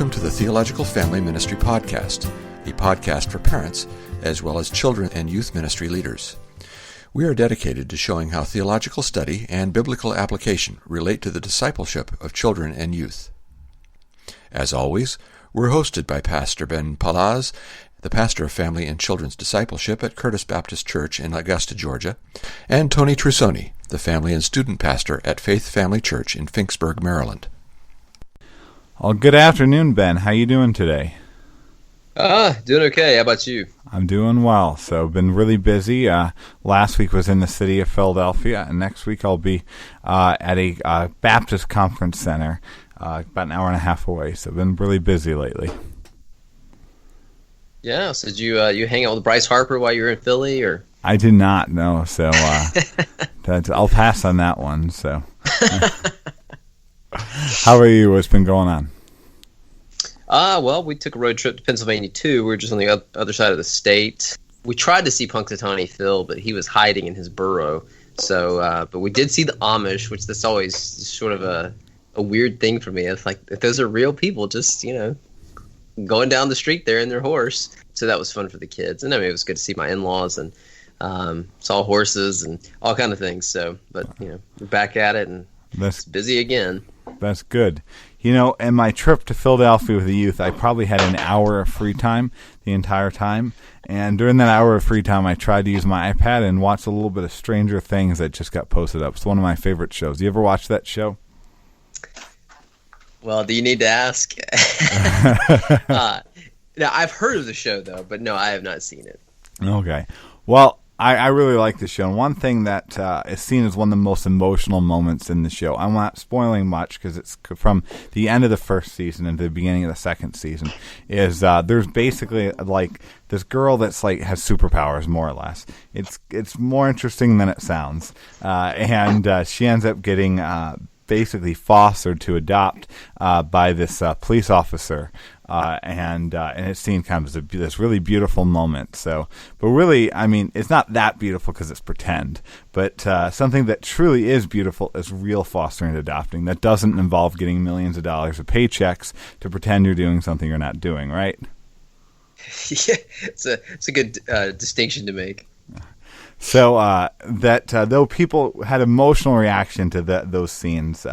Welcome to the Theological Family Ministry Podcast, a podcast for parents as well as children and youth ministry leaders. We are dedicated to showing how theological study and biblical application relate to the discipleship of children and youth. As always, we're hosted by Pastor Ben Palaz, the pastor of Family and Children's Discipleship at Curtis Baptist Church in Augusta, Georgia, and Tony Trusoni, the family and student pastor at Faith Family Church in Finksburg, Maryland. Well, good afternoon, Ben. How you doing today? Doing okay. How about you? I'm doing well. So, been really busy. Last week was in the city of Philadelphia, and next week I'll be at a Baptist conference center about an hour and a half away. So, been really busy lately. Yeah. So, did you hang out with Bryce Harper while you were in Philly, or? I did not, no. So, I'll pass on that one. So, how are you? What's been going on? Well, we took a road trip to Pennsylvania too. We were just on the other side of the state. We tried to see Punxsutawney Phil, but he was hiding in his burrow. So, but we did see the Amish, which that's always sort of a weird thing for me. It's like, if those are real people, just, going down the street there in their horse. So that was fun for the kids. And I mean, it was good to see my in-laws and saw horses and all kind of things. So, but, we're back at it and it's busy again. That's good. In my trip to Philadelphia with the youth, I probably had an hour of free time the entire time. And during that hour of free time, I tried to use my iPad and watch a little bit of Stranger Things that just got posted up. It's one of my favorite shows. You ever watch that show? Well, do you need to ask? Now, I've heard of the show, though, but no, I have not seen it. Okay. Well, I really like the show. And one thing that is seen as one of the most emotional moments in the show, I'm not spoiling much because it's from the end of the first season into the beginning of the second season, is there's basically like this girl that's like has superpowers, more or less. It's more interesting than it sounds. And she ends up getting basically fostered to adopt by this police officer. And it's seen kind of as this really beautiful moment. So, but really, I mean, it's not that beautiful because it's pretend. But something that truly is beautiful is real fostering and adopting that doesn't involve getting millions of dollars of paychecks to pretend you're doing something you're not doing, right? Yeah, it's a good distinction to make. So though people had emotional reaction to those scenes,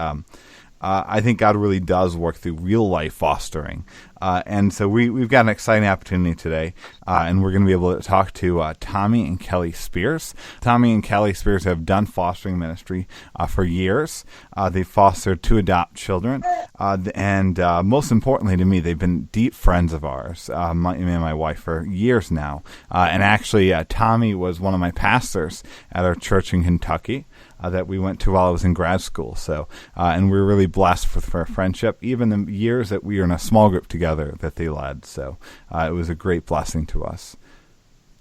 I think God really does work through real life fostering. And so we've got an exciting opportunity today, and we're going to be able to talk to Tommy and Kelly Spiers. Tommy and Kelly Spiers have done fostering ministry for years. They've fostered to adopt children, and most importantly to me, they've been deep friends of ours, me and my wife, for years now. And actually, Tommy was one of my pastors at our church in Kentucky that we went to while I was in grad school. So, and we're really blessed with our friendship, even the years that we were in a small group together that they led. So, it was a great blessing to us.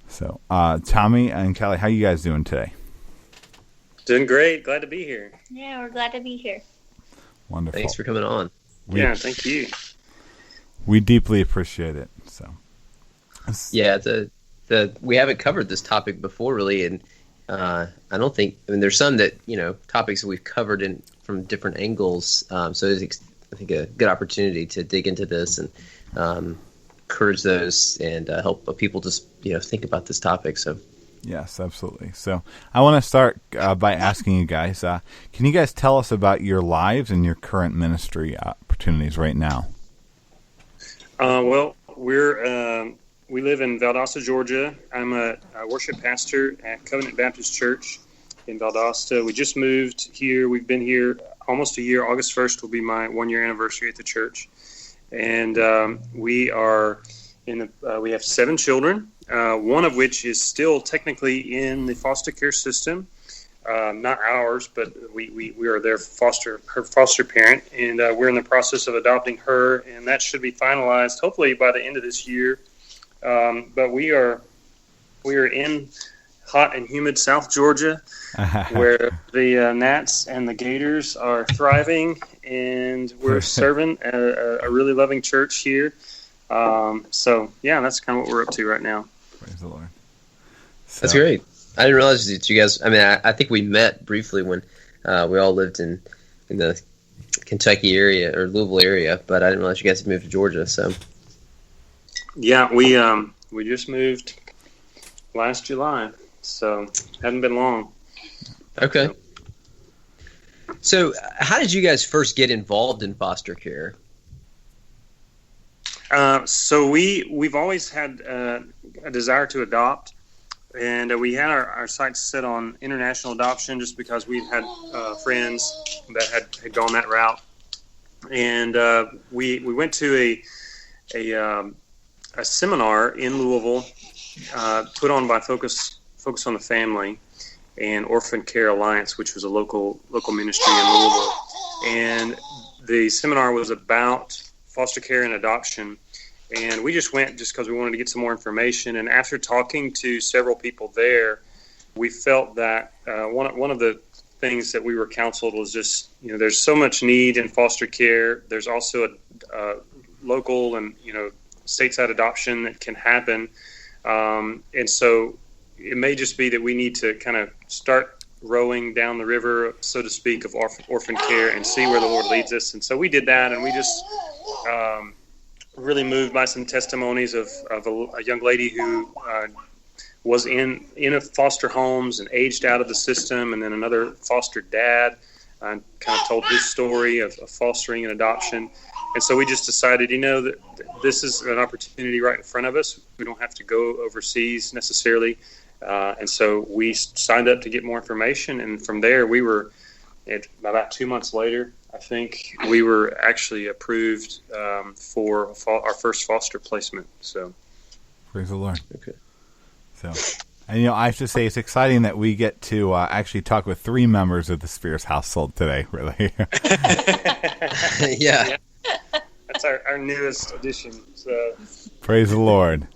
So, Tommy and Kelly, how you guys doing today? Doing great. Glad to be here. Yeah, we're glad to be here. Wonderful. Thanks for coming on. Thank you. We deeply appreciate it. So, yeah, we haven't covered this topic before, really, and I don't think. I mean, there's some that topics that we've covered from different angles. So it's, I think, a good opportunity to dig into this and encourage those and help people just think about this topic. So. Yes, absolutely. So I want to start by asking you guys, can you guys tell us about your lives and your current ministry opportunities right now? Well, we live in Valdosta, Georgia. I'm a worship pastor at Covenant Baptist Church in Valdosta. We just moved here. We've been here almost a year. August 1st will be my 1-year anniversary at the church. And we are we have 7 children, one of which is still technically in the foster care system. Not ours, but we are her foster parent, and we're in the process of adopting her, and that should be finalized hopefully by the end of this year. But we are in hot and humid South Georgia, where the gnats and the gators are thriving, and we're serving a really loving church here. So yeah, that's kind of what we're up to right now. Praise the Lord. So. That's great. I didn't realize that you guys. I mean, I think we met briefly when we all lived in the Kentucky area or Louisville area, but I didn't realize you guys had moved to Georgia. So Yeah, we just moved last July, so hadn't been long. okay. So how did you guys first get involved in foster care? So we've always had a desire to adopt, and we had our sights set on international adoption just because we'd had friends that had gone that route, and we went to a seminar in Louisville put on by Focus on the Family and Orphan Care Alliance, which was a local ministry in Louisville, and the seminar was about foster care and adoption. And we just went just because we wanted to get some more information. And after talking to several people there, we felt that one of the things that we were counseled was just, there's so much need in foster care. There's also a local and, stateside adoption that can happen. And so it may just be that we need to kind of start rowing down the river, so to speak, of orphan care and see where the Lord leads us. And so we did that, and we just really moved by some testimonies of a young lady who was in a foster homes and aged out of the system, and then another foster dad kind of told his story of fostering and adoption. And so we just decided, that this is an opportunity right in front of us. We don't have to go overseas necessarily. And so we signed up to get more information. And from there, we were, about 2 months later, I think, we were actually approved for our first foster placement. So, praise the Lord. Okay. So, and I have to say, it's exciting that we get to actually talk with 3 members of the Spiers household today. Really. Yeah. That's our newest addition. So, praise the Lord.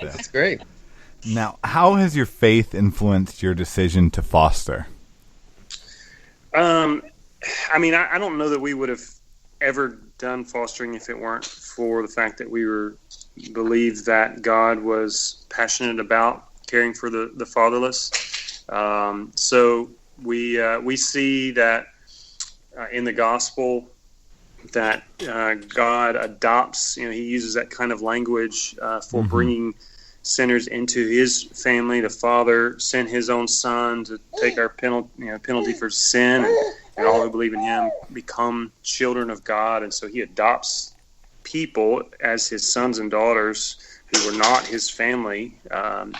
So. That's great. Now, how has your faith influenced your decision to foster? I don't know that we would have ever done fostering if it weren't for the fact that we believed that God was passionate about caring for the fatherless. So we see that in the gospel that God adopts. He uses that kind of language for bringing sinners into His family. The Father sent His own Son to take our penalty for sin, and all who believe in Him become children of God. And so He adopts people as His sons and daughters who were not His family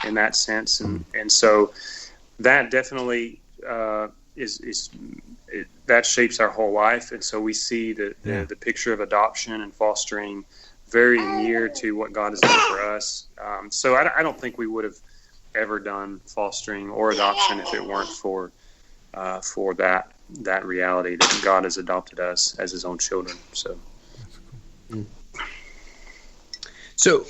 in that sense. And so that definitely that shapes our whole life. And so we see the picture of adoption and fostering very near to what God has done for us. So I don't think we would have ever done fostering or adoption if it weren't for that reality that God has adopted us as His own children. So, So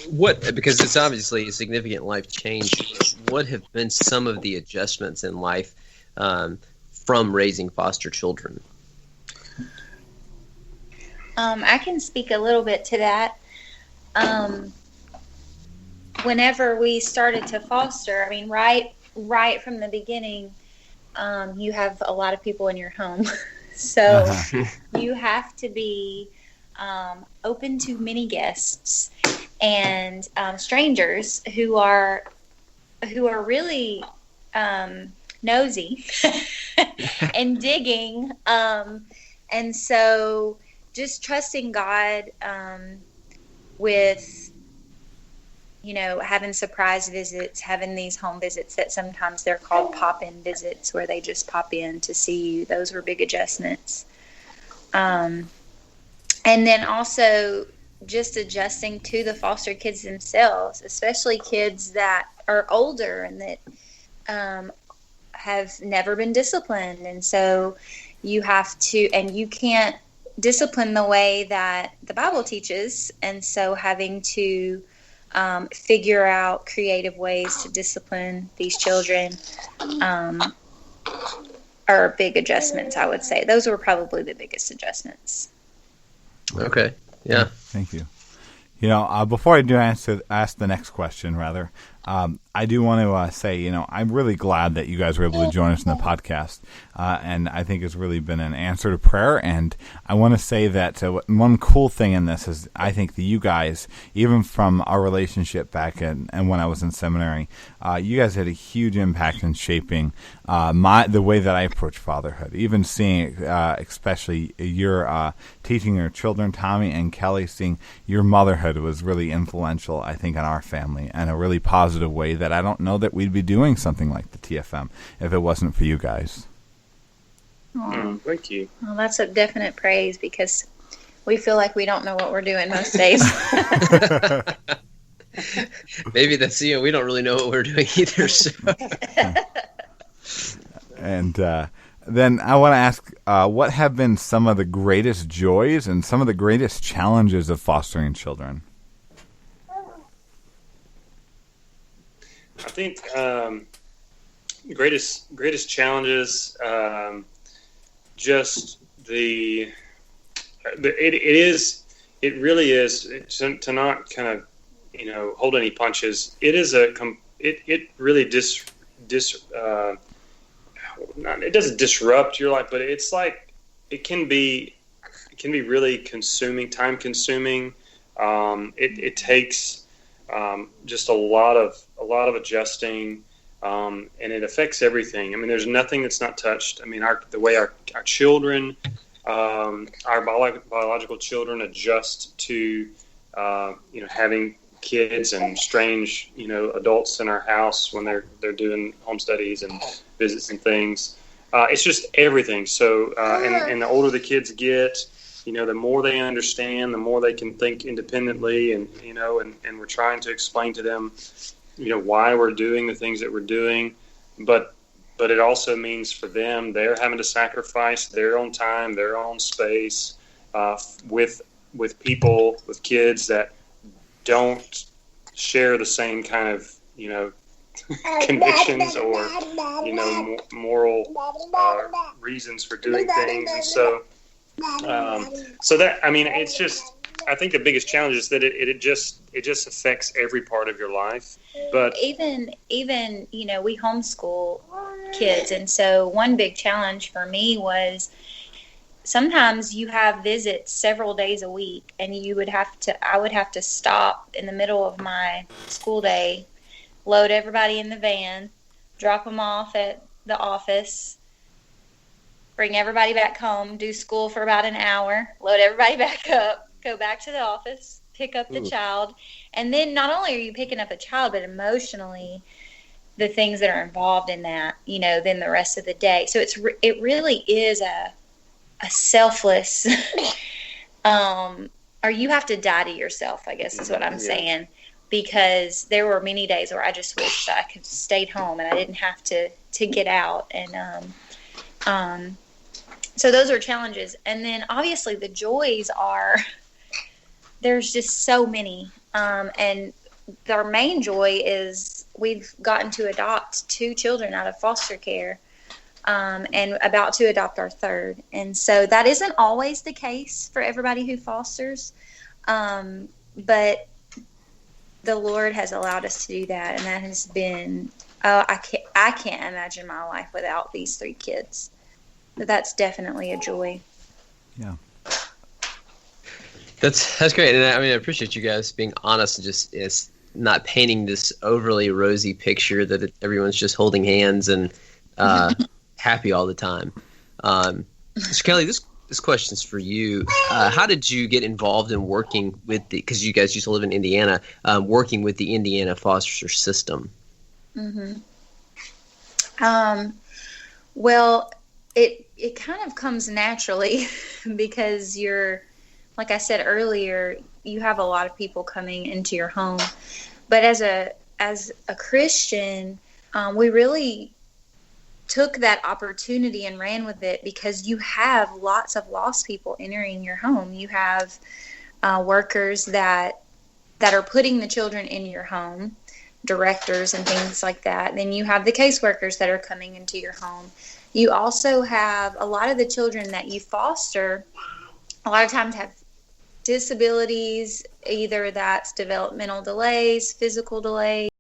because it's obviously a significant life change, what have been some of the adjustments in life from raising foster children? I can speak a little bit to that. Whenever we started to foster, right from the beginning, you have a lot of people in your home. So you have to be open to many guests and strangers who are really nosy and digging. And so just trusting God with having surprise visits, having these home visits that sometimes they're called pop-in visits, where they just pop in to see you. Those were big adjustments. And then also just adjusting to the foster kids themselves, especially kids that are older and that have never been disciplined. And so you have to, and you can't discipline the way that the Bible teaches. And so having to figure out creative ways to discipline these children are big adjustments, I would say. Those were probably the biggest adjustments. Okay. Yeah. Thank you. Before I do ask the next question, rather, I do want to say, I'm really glad that you guys were able to join us in the podcast, and I think it's really been an answer to prayer. And I want to say that one cool thing in this is I think that you guys, even from our relationship back and when I was in seminary, you guys had a huge impact in shaping the way that I approach fatherhood. Even seeing, especially your teaching your children, Tommy and Kelly, seeing your motherhood was really influential, I think, in our family in a really positive way that I don't know that we'd be doing something like the TFM if it wasn't for you guys. Thank you. Well, that's a definite praise because we feel like we don't know what we're doing most days. Maybe that's, we don't really know what we're doing either. So. And then I want to ask, what have been some of the greatest joys and some of the greatest challenges of fostering children? I think the greatest challenges, just it really is to not kind of hold any punches. It is it really it doesn't disrupt your life, but it's like it can be really time consuming. It takes just a lot of adjusting, and it affects everything. I mean, there's nothing that's not touched. I mean, the way our children, our biological children, adjust to having kids and strange adults in our house when they're doing home studies and visits and things. It's just everything. So and the older the kids get, the more they understand, the more they can think independently, and and we're trying to explain to them, why we're doing the things that we're doing, but it also means for them they're having to sacrifice their own time, their own space, with people, with kids that don't share the same kind of convictions or moral reasons for doing things, and so that, I mean, it's just, I think the biggest challenge is that it just affects every part of your life. But even we homeschool kids, and so one big challenge for me was sometimes you have visits several days a week, and I would have to stop in the middle of my school day, load everybody in the van, drop them off at the office, bring everybody back home, do school for about an hour, load everybody back up, go back to the office, pick up the child. And then not only are you picking up a child, but emotionally the things that are involved in that, then the rest of the day. So it really is a selfless, or you have to die to yourself, I guess is what I'm saying. Because there were many days where I just wished I could have stayed home and I didn't have to get out. And so those are challenges. And then obviously the joys are, there's just so many. And our main joy is we've gotten to adopt 2 children out of foster care, and about to adopt our 3rd. And so that isn't always the case for everybody who fosters. But the Lord has allowed us to do that, and that has been, I can't imagine my life without these 3 kids. But that's definitely a joy. Yeah. That's great. And I appreciate you guys being honest and just not painting this overly rosy picture that everyone's just holding hands and happy all the time. So Kelly, this question's for you. How did you get involved in working with because you guys used to live in Indiana, working with the Indiana foster system? Mm-hmm. Well, it kind of comes naturally because like I said earlier, you have a lot of people coming into your home. But as a Christian, we really took that opportunity and ran with it because you have lots of lost people entering your home. You have workers that are putting the children in your home, directors and things like that. Then you have the caseworkers that are coming into your home. You also have a lot of the children that you foster a lot of times have disabilities, either that's developmental delays, physical delays,